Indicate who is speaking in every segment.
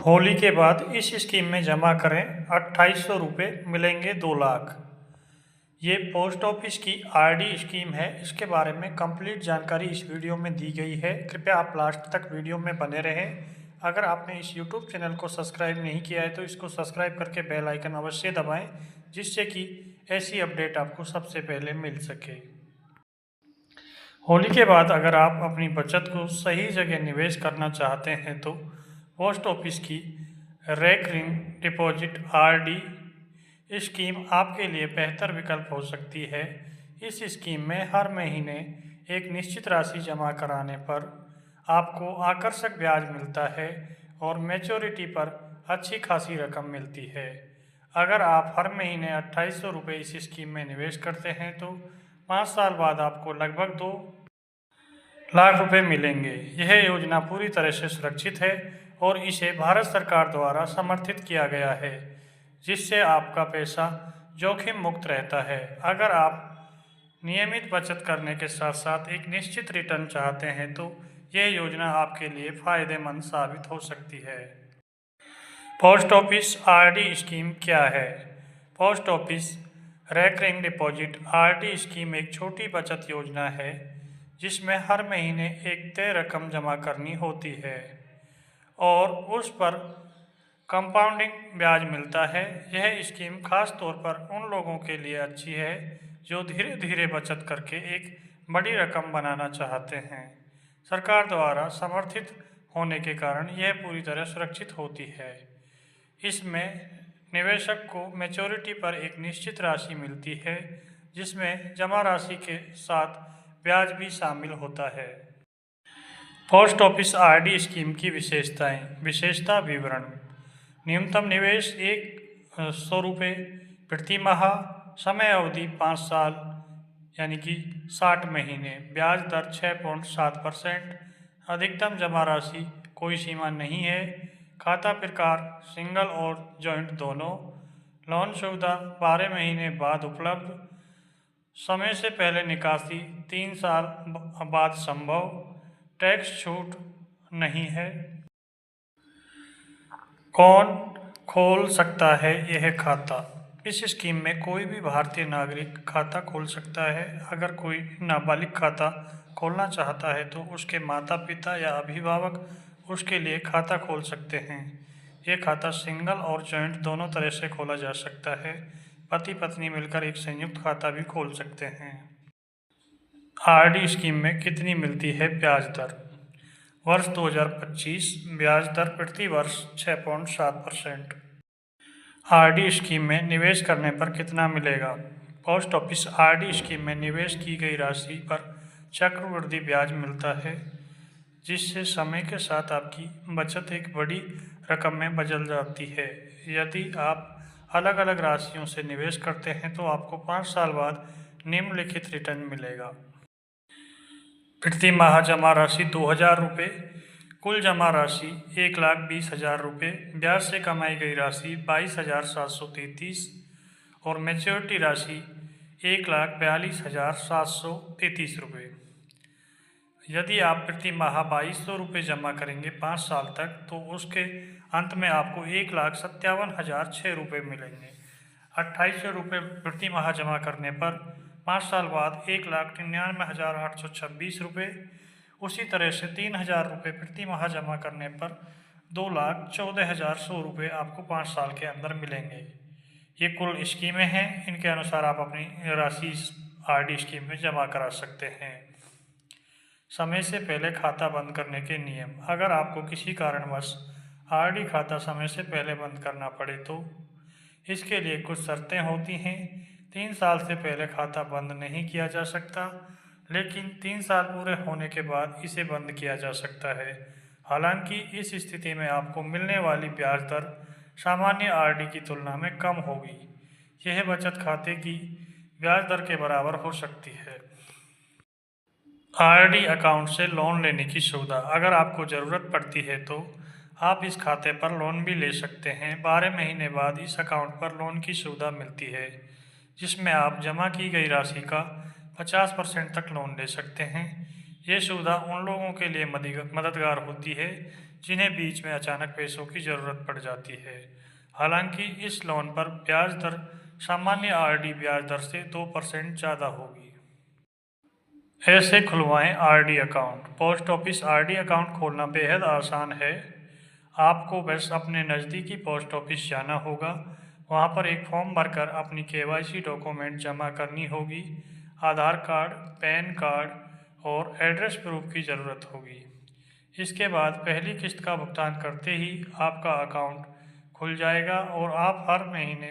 Speaker 1: होली के बाद इस स्कीम में जमा करें 2800 रुपये मिलेंगे 2 लाख। ये पोस्ट ऑफिस की आरडी स्कीम है। इसके बारे में कंप्लीट जानकारी इस वीडियो में दी गई है। कृपया आप लास्ट तक वीडियो में बने रहें। अगर आपने इस यूट्यूब चैनल को सब्सक्राइब नहीं किया है तो इसको सब्सक्राइब करके बेल आइकन अवश्य दबाएं, जिससे कि ऐसी अपडेट आपको सबसे पहले मिल सके। होली के बाद अगर आप अपनी बचत को सही जगह निवेश करना चाहते हैं तो पोस्ट ऑफिस की रेकरिंग डिपॉजिट आरडी स्कीम आपके लिए बेहतर विकल्प हो सकती है। इस स्कीम में हर महीने एक निश्चित राशि जमा कराने पर आपको आकर्षक ब्याज मिलता है और मैच्योरिटी पर अच्छी खासी रकम मिलती है। अगर आप हर महीने 2800 रुपये इस स्कीम में निवेश करते हैं तो 5 साल बाद आपको लगभग 2 लाख रुपए मिलेंगे। यह योजना पूरी तरह से सुरक्षित है और इसे भारत सरकार द्वारा समर्थित किया गया है, जिससे आपका पैसा जोखिम मुक्त रहता है। अगर आप नियमित बचत करने के साथ साथ एक निश्चित रिटर्न चाहते हैं तो यह योजना आपके लिए फ़ायदेमंद साबित हो सकती है। पोस्ट ऑफिस आरडी स्कीम क्या है? Post office recurring deposit RD scheme एक छोटी बचत योजना है जिसमें हर महीने एक तय रकम जमा करनी होती है और उस पर कंपाउंडिंग ब्याज मिलता है। यह स्कीम खास तौर पर उन लोगों के लिए अच्छी है जो धीरे धीरे बचत करके एक बड़ी रकम बनाना चाहते हैं। सरकार द्वारा समर्थित होने के कारण यह पूरी तरह सुरक्षित होती है। इसमें निवेशक को मैच्योरिटी पर एक निश्चित राशि मिलती है, जिसमें जमा राशि के साथ ब्याज भी शामिल होता है। पोस्ट ऑफिस आरडी स्कीम की विशेषता विवरण। न्यूनतम निवेश 100 रुपये प्रति माह, समय अवधि 5 साल यानी कि 60 महीने, ब्याज दर 6.7%, अधिकतम जमा राशि कोई सीमा नहीं है, खाता प्रकार सिंगल और जॉइंट दोनों, लोन सुविधा 12 महीने बाद उपलब्ध, समय से पहले निकासी 3 साल बाद संभव, टैक्स छूट नहीं है। कौन खोल सकता है यह खाता? इस स्कीम में कोई भी भारतीय नागरिक खाता खोल सकता है। अगर कोई नाबालिग खाता खोलना चाहता है तो उसके माता पिता या अभिभावक उसके लिए खाता खोल सकते हैं। यह खाता सिंगल और जॉइंट दोनों तरह से खोला जा सकता है। पति पत्नी मिलकर एक संयुक्त खाता भी खोल सकते हैं। आरडी स्कीम में कितनी मिलती है ब्याज दर? वर्ष 2025 ब्याज दर प्रति वर्ष 6.7%। आरडी स्कीम में निवेश करने पर कितना मिलेगा? पोस्ट ऑफिस आरडी स्कीम में निवेश की गई राशि पर चक्रवृद्धि ब्याज मिलता है, जिससे समय के साथ आपकी बचत एक बड़ी रकम में बदल जाती है। यदि आप अलग अलग राशियों से निवेश करते हैं तो आपको 5 साल बाद निम्नलिखित रिटर्न मिलेगा। प्रति माह जमा राशि 2000 रुपये, कुल जमा राशि 1,20,000 रुपये, ब्याज से कमाई गई राशि 22,733 और मैच्योरिटी राशि 1,42,733 रुपये। यदि आप प्रति माह 2200 रुपये जमा करेंगे 5 साल तक तो उसके अंत में आपको 1,57,006 रुपये मिलेंगे। 2800 रुपये प्रति माह जमा करने पर 5 साल बाद 1,99,826 रुपये। उसी तरह से 3,000 रुपये प्रति माह जमा करने पर 2,14,100 रुपये आपको 5 साल के अंदर मिलेंगे। ये कुल स्कीमें हैं। इनके अनुसार आप अपनी राशि आरडी स्कीम में जमा करा सकते हैं। समय से पहले खाता बंद करने के नियम। अगर आपको किसी कारणवश आरडी खाता समय से पहले बंद करना पड़े तो इसके लिए कुछ शर्तें होती हैं। 3 साल से पहले खाता बंद नहीं किया जा सकता, लेकिन 3 साल पूरे होने के बाद इसे बंद किया जा सकता है। हालांकि इस स्थिति में आपको मिलने वाली ब्याज दर सामान्य आरडी की तुलना में कम होगी। यह बचत खाते की ब्याज दर के बराबर हो सकती है। आरडी अकाउंट से लोन लेने की सुविधा। अगर आपको ज़रूरत पड़ती है तो आप इस खाते पर लोन भी ले सकते हैं। 12 महीने बाद इस अकाउंट पर लोन की सुविधा मिलती है, जिसमें आप जमा की गई राशि का 50% तक लोन ले सकते हैं। ये सुविधा उन लोगों के लिए मददगार होती है जिन्हें बीच में अचानक पैसों की ज़रूरत पड़ जाती है। हालांकि इस लोन पर ब्याज दर सामान्य आरडी ब्याज दर से 2% ज़्यादा होगी। ऐसे खुलवाएं RD account. Post office RD account खोलना बेहद आसान है। आपको बस अपने नज़दीकी पोस्ट ऑफिस जाना होगा। वहां पर एक फॉर्म भरकर अपनी केवाईसी डॉक्यूमेंट जमा करनी होगी। आधार कार्ड, पैन कार्ड और एड्रेस प्रूफ की ज़रूरत होगी। इसके बाद पहली किस्त का भुगतान करते ही आपका अकाउंट खुल जाएगा और आप हर महीने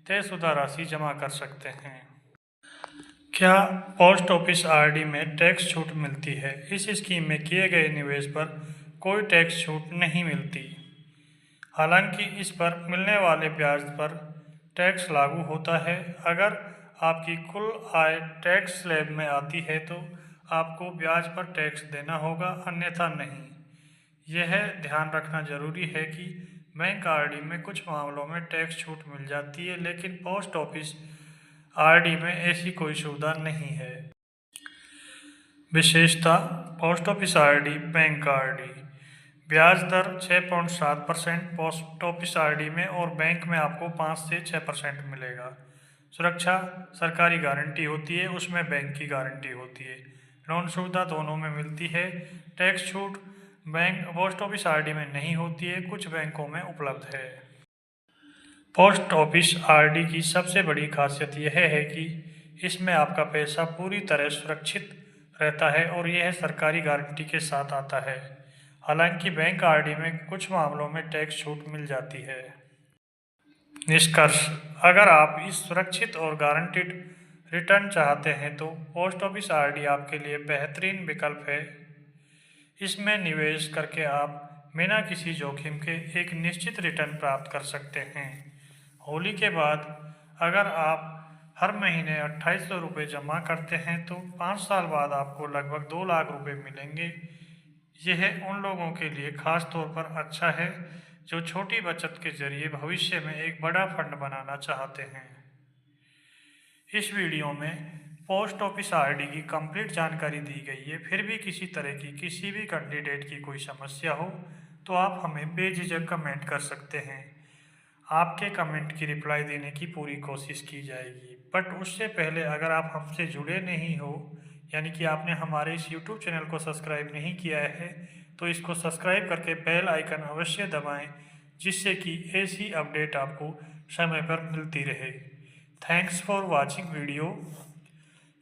Speaker 1: तयशुदा राशि जमा कर सकते हैं। क्या पोस्ट ऑफिस आरडी में टैक्स छूट मिलती है? इस स्कीम में किए गए निवेश पर कोई टैक्स छूट नहीं मिलती। हालांकि इस पर मिलने वाले ब्याज पर टैक्स लागू होता है। अगर आपकी कुल आय टैक्स स्लैब में आती है तो आपको ब्याज पर टैक्स देना होगा, अन्यथा नहीं। यह ध्यान रखना जरूरी है कि बैंक आरडी में कुछ मामलों में टैक्स छूट मिल जाती है, लेकिन पोस्ट ऑफिस आरडी में ऐसी कोई सुविधा नहीं है। विशेषता: post office RD, bank RD ब्याज दर 6.7% पोस्ट ऑफिस आरडी में और बैंक में आपको 5 से 6% मिलेगा। सुरक्षा: सरकारी गारंटी होती है, उसमें बैंक की गारंटी होती है। लोन सुविधा दोनों में मिलती है। टैक्स छूट बैंक पोस्ट ऑफिस आरडी में नहीं होती है, कुछ बैंकों में उपलब्ध है। पोस्ट ऑफिस आरडी की सबसे बड़ी खासियत यह है कि इसमें आपका पैसा पूरी तरह सुरक्षित रहता है और यह सरकारी गारंटी के साथ आता है। हालांकि बैंक आरडी में कुछ मामलों में टैक्स छूट मिल जाती है। निष्कर्ष: अगर आप इस सुरक्षित और गारंटीड रिटर्न चाहते हैं तो पोस्ट ऑफिस आरडी आपके लिए बेहतरीन विकल्प है। इसमें निवेश करके आप बिना किसी जोखिम के एक निश्चित रिटर्न प्राप्त कर सकते हैं। होली के बाद अगर आप हर महीने 2800 रुपये जमा करते हैं तो 5 साल बाद आपको लगभग 2 लाख रुपये मिलेंगे। यह उन लोगों के लिए खास तौर पर अच्छा है जो छोटी बचत के जरिए भविष्य में एक बड़ा फंड बनाना चाहते हैं। इस वीडियो में पोस्ट ऑफिस आरडी की कंप्लीट जानकारी दी गई है। फिर भी किसी तरह की किसी भी कैंडिडेट की कोई समस्या हो तो आप हमें बेझिझक कमेंट कर सकते हैं। आपके कमेंट की रिप्लाई देने की पूरी कोशिश की जाएगी। बट उससे पहले अगर आप हमसे जुड़े नहीं हो, यानी कि आपने हमारे इस यूट्यूब चैनल को सब्सक्राइब नहीं किया है, तो इसको सब्सक्राइब करके बेल आइकन अवश्य दबाएं, जिससे कि ऐसी अपडेट आपको समय पर मिलती रहे। थैंक्स फॉर वॉचिंग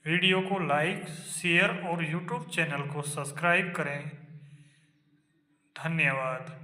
Speaker 1: वीडियो को लाइक, शेयर और यूट्यूब चैनल को सब्सक्राइब करें। धन्यवाद।